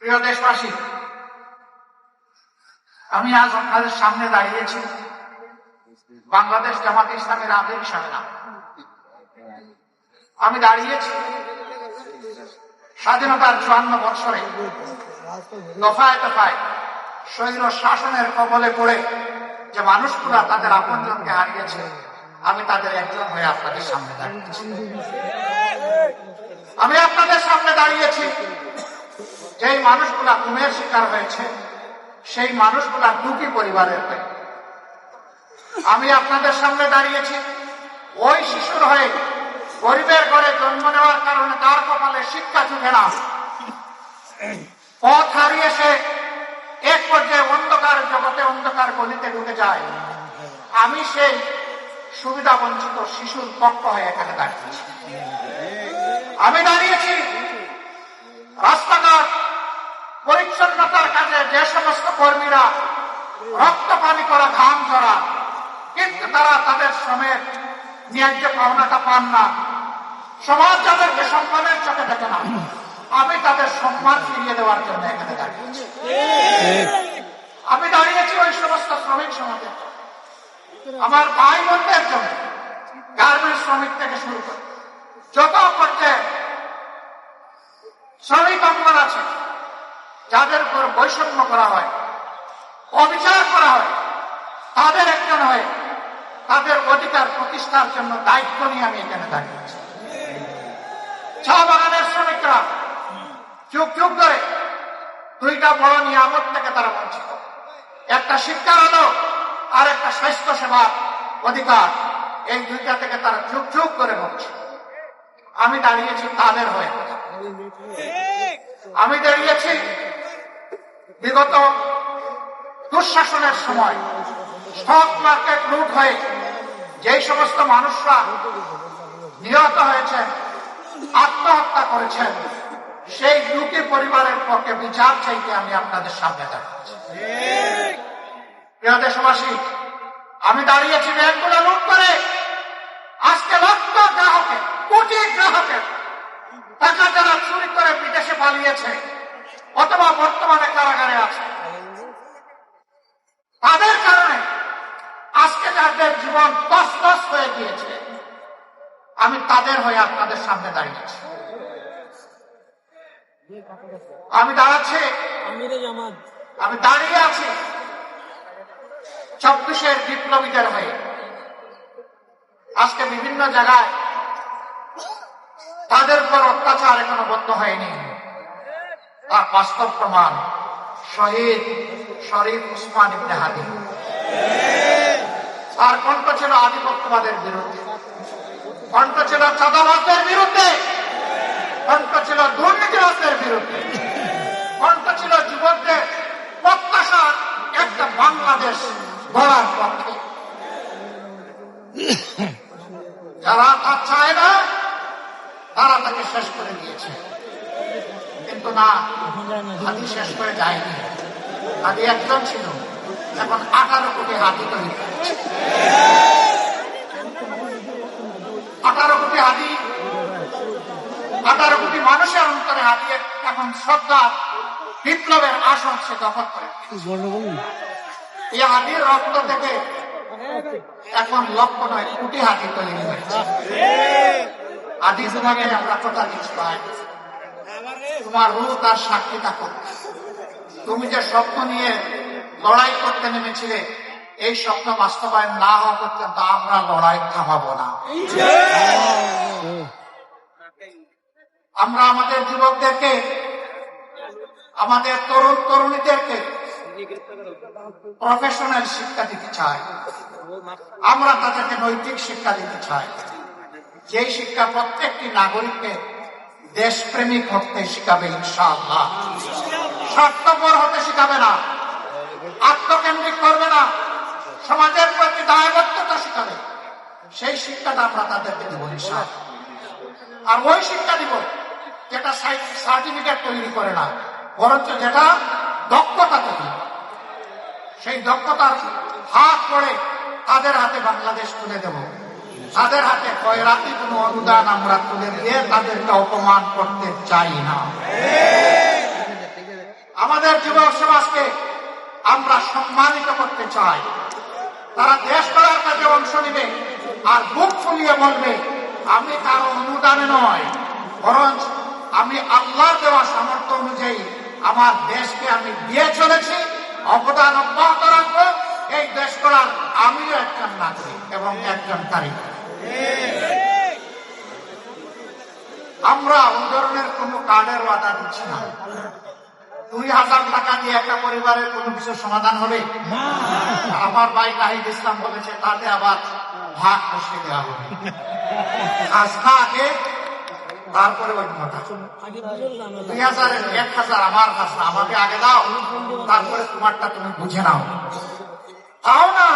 প্রিয় দেশবাসী, আমি আজ আপনাদের সামনে দাঁড়িয়েছি বাংলাদেশ জামাত ইসলামের আমির হিসাবে না। আমি দাঁড়িয়েছি স্বাধীনতার 54 বছরে দফায় দফায় স্বৈর শাসনের কবলে পড়ে যে মানুষগুলা তাদের আপনজনকে হারিয়েছে, আমি তাদের একজন হয়ে আপনাদের সামনে দাঁড়িয়েছি। আমি আপনাদের সামনে দাঁড়িয়েছি যেই মানুষগুলা গুমের শিকার হয়েছে, সেই মানুষগুলা দুটি পরিবারের হয়ে। আমি আপনাদের সামনে দাঁড়িয়েছি ওই শিশুর হয়ে, গরিবের ঘরে জন্ম নেওয়ার কারণে তার কপালে শিক্ষা জুটে না, পথ হারিয়ে সে এক পর্যায়ে অন্ধকার জগতে, অন্ধকার গলিতে ঢুকে যায়। আমি সেই সুবিধা বঞ্চিত শিশুর পক্ষ হয়ে এখানে দাঁড়িয়েছি। আমি দাঁড়িয়েছি রাস্তাঘাট পরিচ্ছন্নতার কাজে যে সমস্ত কর্মীরা রক্ত পানি করা, ঘাম ঝরা, কিন্তু তারা তাদের শ্রমের ন্যায্য পাওনাটা পান না, সমাজ যাদেরকে সম্মানের চোখে দেখে না, আমি তাদের সম্মান ফিরিয়ে দেওয়ার জন্য এখানে দাঁড়িয়েছি। আমি দাঁড়িয়েছি ওই সমস্ত শ্রমিক সমাজে, আমার ভাই বোনদের জন্য, গার্মেন্টস শ্রমিক থেকে শুরু করে যত পর্যায়ে শ্রমিক অঙ্গন আছে, যাদের উপর বৈষম্য করা হয়, অবিচার করা হয়, তাদের একজন হয়ে তাদের অধিকার প্রতিষ্ঠার জন্য দায়িত্ব নিয়ে আমি এখানে দাঁড়িয়েছি। চা বাগানের শ্রমিকরা যুগ যুগ ধরে দুইটা বড় নিয়ামত থেকে তারা বঞ্চিত, একটা শিক্ষার আলো আর একটা স্বাস্থ্য সেবার অধিকার। এই দুইটা থেকে তারা যুগ যুগ করে বলছে। আমি দাঁড়িয়েছি তাদের হয়ে। আমি দাঁড়িয়েছি বিগত দুঃশাসনের সময় স্টক মার্কেট লুট হয়ে যেই সমস্ত মানুষরা নিহত হয়েছেন, আত্মহত্যা করেছেন, সেই দুটি পরিবারের পক্ষে বিচার চাইতে আমি আপনাদের সামনে দাঁড়িয়েছি। প্রিয় দেশবাসী, আমি দাঁড়িয়েছি ব্যাংকগুলো লুট করে আজকে লক্ষ গ্রাহকের, কোটি গ্রাহকের টাকা যারা চুরি করে বিদেশে পালিয়েছে অথবা বর্তমানে কারাগারে আছে, তাদের কারণে আজকে যাদের জীবন তছনছ হয়ে গিয়েছে, আমি তাদের হয়ে আপনাদের সামনে দাঁড়িয়েছি। আমি দাঁড়িয়ে আছি 24-এর বিপ্লবীদের হয়ে। আজকে বিভিন্ন জায়গায় তাদের উপর অত্যাচার এখনো বন্ধ হয়নি, তার বাস্তব প্রমাণ শহীদ শরীফ উসমান ইবনে হাদি। তার কণ্ঠ ছিল আধিপত্যবাদের বিরুদ্ধে, কণ্ঠ ছিল চাঁদাবাজদের বিরুদ্ধে, কণ্ঠ ছিল দুর্নীতিবাজদের বিরুদ্ধে, কণ্ঠ ছিল যুবকদের প্রত্যাশার একটা বাংলাদেশ গড়ার পক্ষে। যারা তা চায় না তারা তাকে শেষ করে দিয়েছে, কিন্তু না, হাতি শেষ করে যায়নি। হাতি একজন ছিল, এখন 18 কোটি হাতি তৈরি করেছে। 18 কোটি হাতি, 18 কোটি মানুষের অন্তরে হাতি এখন শ্রদ্ধা বিপ্লবের আসন সে দখল করে। এই হাতির রক্ত থেকে এখন লক্ষ নয় কোটি হাতি তৈরি হয়েছে। আদি তোমাকে আমরা কথা দিচ্ছি, ভাই, তোমার রূহ তার সাক্ষী থাকো। তুমি যে স্বপ্ন নিয়ে লড়াই করতে নেমেছিলে, এই স্বপ্ন বাস্তবায়ন না হওয়া পর্যন্ত আমরা লড়াই থামাবো না। আমরা আমাদের যুবকদেরকে, আমাদের তরুণ তরুণীদেরকে প্রফেশনাল শিক্ষা দিতে চাই। আমরা তাদেরকে নৈতিক শিক্ষা দিতে চাই, যেই শিক্ষা প্রত্যেকটি নাগরিককে দেশপ্রেমিক হতে শিখাবে ইনশাআল্লাহ। স্বার্থপর হতে শিখাবে না, আত্মকেন্দ্রিক করবে না, সমাজের প্রতি দায়বদ্ধতা শিখাবে। সেই শিক্ষাটা আমরা তাদেরকে দিব ইনশাআল্লাহ। আর ওই শিক্ষা দিব যেটা সার্টিফিকেট তৈরি করে না, বরঞ্চ যেটা দক্ষতা তৈরি। সেই দক্ষতার হাত পড়ে তাদের হাতে বাংলাদেশ তুলে দেব। তাদের হাতে খয়রাতি কোনো অনুদান আমরা তুলে দিয়ে তাদেরকে অপমান করতে চাই না। আমাদের যুবক সমাজকে আমরা সম্মানিত করতে চাই। তারা দেশ গড়ার কাজে অংশ নিবে আর বুক ফুলিয়ে বলবে, আমি কারো অনুদানে নয়, বরং আমি আল্লাহর দেওয়া সামর্থ্য অনুযায়ী আমার দেশকে আমি দিয়ে চলেছি, অবদান অব্যাহত রাখবো। এই দেশ গড়ার আমিও একজন নাগরিক এবং একজন কারিগর। আমরা ওই ধরনের কোন কার্ডের ওয়াদা দিচ্ছি না। 2000 টাকা দিয়ে একটা পরিবারের কোন কিছু সমাধান হবে? আমার ভাই নাহিদ ইসলাম বলেছে তাতে আবার ভাগ বসে দেওয়া হবে। আস্থা আগে, তারপরে ওই কথা 2000 1000 আমার কাছে, আমাকে আগে দাও, তারপরে তোমারটা তুমি বুঝে নাও। তাও না,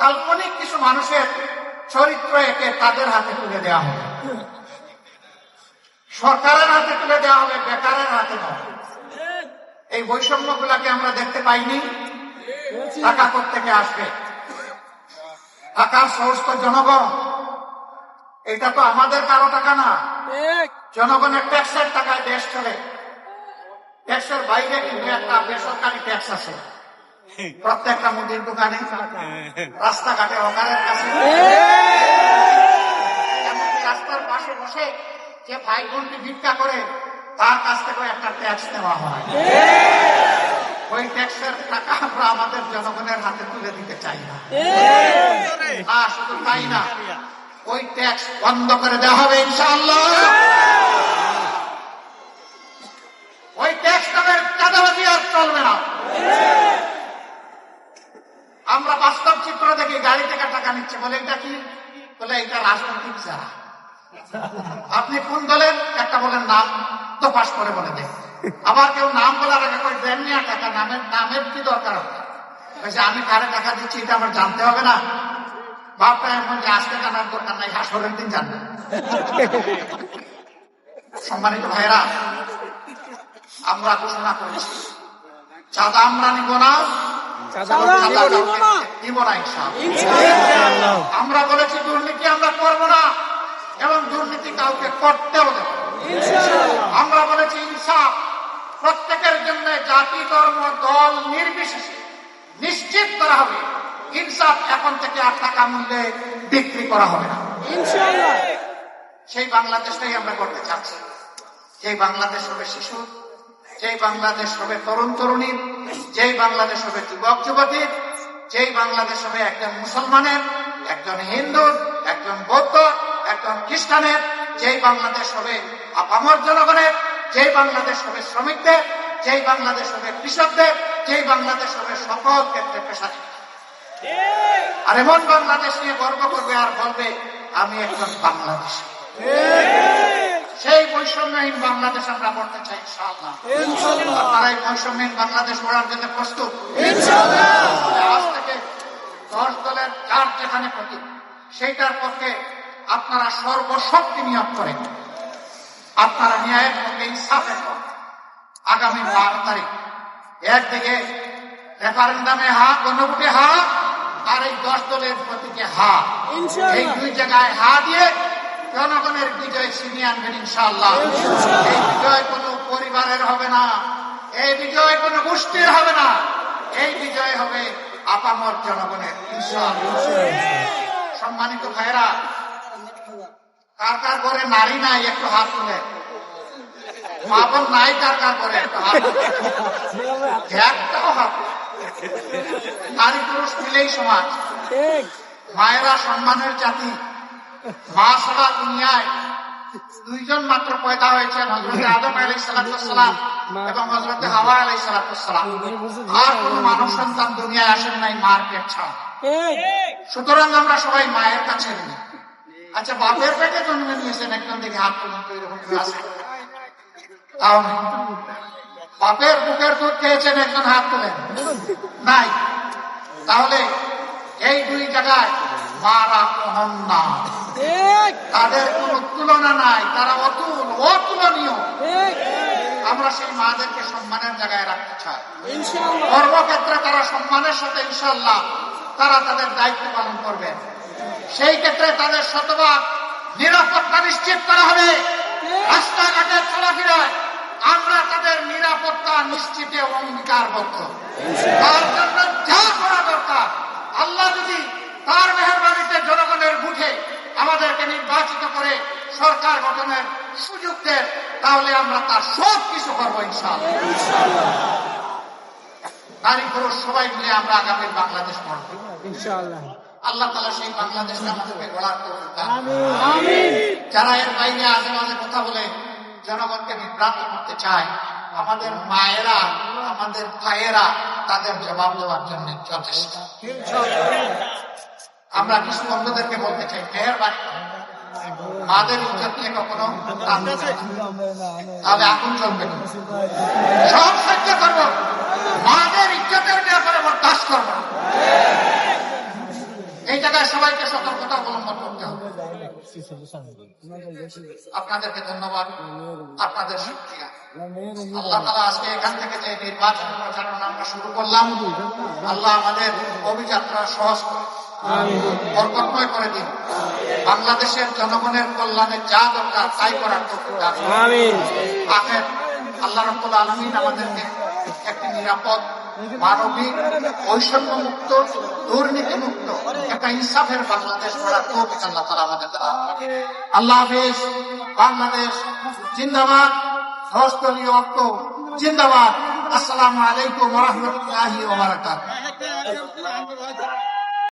কাল্পনিক কিছু মানুষের চরিত্র একে তাদের হাতে তুলে দেওয়া হবে, সরকারের হাতে তুলে দেওয়া হবে, বেকারের হাতে নয়। এই বৈষম্য গুলাকে আমরা দেখতে পাইনি। টাকা কোত্থেকে আসবে? টাকার সোর্স তো জনগণ। এটা তো আমাদের কারো টাকা না, জনগণের ট্যাক্সের টাকায় দেশ চলে। ট্যাক্সের বাইরে কিন্তু একটা বেসরকারি ট্যাক্স আছে প্রত্যেকটা মুদির দোকানে, রাস্তাঘাটে, হকারের কাছে, এমনকি রাস্তার পাশে বসে যে ভাই বোনটি ভিক্ষা করে তার কাছ থেকে একটা ট্যাক্স নেওয়া হয়। ওই ট্যাক্সের টাকা আমরা আমাদের জনগণের হাতে তুলে দিতে চাই না। শুধু তাই না, ওই ট্যাক্স বন্ধ করে দেওয়া হবে ইনশাআল্লাহ। ওই ট্যাক্স নামের চাঁদাবাজি আর চলবে না। আমরা বাস্তব চিত্র দেখি, গাড়ি থেকে টাকা নিচ্ছে, বলে এটা কি? বলে এটা রাজনৈতিক যারা। আপনি কোন দলের? একটা বলেন নাম, তো পাশ করে বলে দেন। আবার কেউ নাম বলার আগে করে দেন না টাকা, নামের কি দরকার হবে? আমি কারে টাকা দিচ্ছি এটা আমার জানতে হবে না? বাপটা এমন যে আজকে জানার দরকার নাই, হাসরের দিন জানবেন। সম্মানিত ভাইরা, আমরা ঘোষণা করেছি চাঁদা আমরা নিব না, দিব না ইনশাআল্লাহ। আমরা বলেছি দুর্নীতি আমরা করব না এবং দুর্নীতি কাউকে করতেও দেব। আমরা বলেছি ইনসাফ প্রত্যেকের জন্য জাতি, ধর্ম, দল নির্বিশেষে নিশ্চিত করা হবে। ইনসাফ এখন থেকে আর টাকা মূল্যে বিক্রি করা হবে না ইনশাআল্লাহ। সেই বাংলাদেশটাই আমরা করতে চাচ্ছি, যেই বাংলাদেশ হবে শিশু, যেই বাংলাদেশ হবে তরুণ তরুণী, যেই বাংলাদেশ হবে যুবক যুবতীর, যেই বাংলাদেশ হবে একজন মুসলমানের, একজন হিন্দু, একজন বৌদ্ধ, একজন খ্রিস্টানের, যেই বাংলাদেশ হবে আপামর জনগণের, যেই বাংলাদেশ হবে শ্রমিকদের, যেই বাংলাদেশ হবে কৃষকদের, যেই বাংলাদেশ হবে সকল ক্ষেত্রে পেশাজীবী। আর এমন বাংলাদেশ নিয়ে গর্ব করবে আর বলবে আমি একজন বাংলাদেশী। সেই বৈষম্যহীন বাংলাদেশ আমরা করতে চাই ইনশাআল্লাহ। আপনারা এই বৈষম্যহীন বাংলাদেশ গড়ার জন্য প্রস্তুত? আজ থেকে 10 দলের যার যেখানে প্রতি সেইটার পক্ষে আপনারা সর্বশক্তি নিয়োগ করেন। আপনারা ন্যায়ের পক্ষে, ইনসাফের পক্ষে আগামী 12 তারিখ একদিকে রেফারেন্ডামে হা, গণভোটে হা, আর এই 10 দলের প্রতীকে হা, এই দুই জায়গায় হা দিয়ে জনগণের বিজয় ছিনিয়ে আনবেন ইনশাআল্লাহ। এই বিজয় কোনো পরিবারের হবে না, এই বিজয় কোনো গোষ্ঠীর হবে না, এই বিজয় হবে আপামর জনগণের ইনশাআল্লাহ। সম্মানিত ভাইরা, কার কার ঘরে নারী নাই একটু হাত তুলে? মা বোন নাই কার কার ঘরে? একটু হাত তুলে। একটাও হাত। নারী পুরুষ মিলেই সমাজ। মায়েরা সম্মানের জাতি। মা ছাড়া দুনিয়ায় 2 জন মাত্র পয়দা হয়েছেন, হযরত আদম আলাইহিস সালাম এবং হযরত হাওয়া আলাইহিস সালাম। আর কোন মানব সন্তান দুনিয়ায় আসেন নাই মার পেট ছাড়া। সুতরাং আমরা সবাই মায়ের কাছে নিই। আচ্ছা, বাপের পেটে জন্ম নিয়েছেন একজন, দেখে হাত তুলুন তো, এরকম কেউ আছে? তাও বাপের বুকের দুধ খেয়েছেন একজন, হাত তোলেন? নাই। তাহলে এই 2 জায়গায় মারা কহন না, তাদের কোন তুলনা নাই, তারা অতুলনীয়। আমরা সেই মাদেরকে সম্মানের জায়গায় রাখতে চাই। কর্মক্ষেত্রে তারা সম্মানের সাথে ইনশাআল্লাহ তারা তাদের দায়িত্ব পালন করবেন। সেই ক্ষেত্রে তাদের শতভাগ নিরাপত্তা নিশ্চিত করা হবে। রাস্তাঘাটে চলাফেরায় আমরা নিরাপত্তা নিশ্চিতে অঙ্গীকারবদ্ধ। তার জন্য যা করা দরকার, আল্লাহ যদি তার মেহেরবানিতে জনগণের মুখে আমাদেরকে নির্বাচিত করে সরকার গঠনের সুযোগ দেন, তাহলে আমরা তার সব কিছু করবো ইনশাআল্লাহ। নারী পুরুষ সবাই মিলে আমরা আগামী বাংলাদেশ গড়ব ইনশাআল্লাহ। আল্লাহ তাআলা সেই বাংলাদেশকে আমাদেরকে গড়ার তৌফিক দান করুন। আমিন। যারা এর বাইরে আজে বাজে কথা বলে জনগণকে বিভ্রান্ত করতে চায়, আমাদের মায়েরা, আমাদের ভাইয়েরা তাদের জবাব দেওয়ার জন্য যথেষ্ট। আমরা কিছু বন্ধুদেরকে বলতে চাই, মেহেরবানি মাদের ইজ্জত নিয়ে কখনো তাহলে আগুন চলবে না। সব সহ্য করবো, মাদের ইজ্জতের ব্যাপারে বরদাস্ত করব না। এই জায়গায় সবাইকে সতর্কতা অবলম্বন করতে হবে। আপনাদেরকে ধন্যবাদ, আপনাদের শুকরিয়া। আল্লাহ তাআলা আজকে এখান থেকে যে নির্বাচন প্রচারণা আমরা শুরু করলাম, আল্লাহ আমাদের অভিযাত্রা সহজ করে বরকতময় করে দিন। বাংলাদেশের জনগণের কল্যাণে যা দরকার তাই করার তৌফিক দান করুন। আমিন। আখের আল্লাহ রাব্বুল আলামিন আমাদেরকে একটি নিরাপদ, মানবিক, বৈষম্য মুক্ত, দুর্নীতি মুক্ত একটা ইনসাফের বাংলাদেশ গড়ার তৌফিক আল্লাহ তাআলা আমাদের দান করুন। আল্লাহ হাফেজ। বাংলাদেশ জিন্দাবাদ। হস্তলীয় অক্ট জিন্দাবাদ। আসসালামু আলাইকুম ওয়া রাহমাতুল্লাহি ওয়া বারাকাতুহু।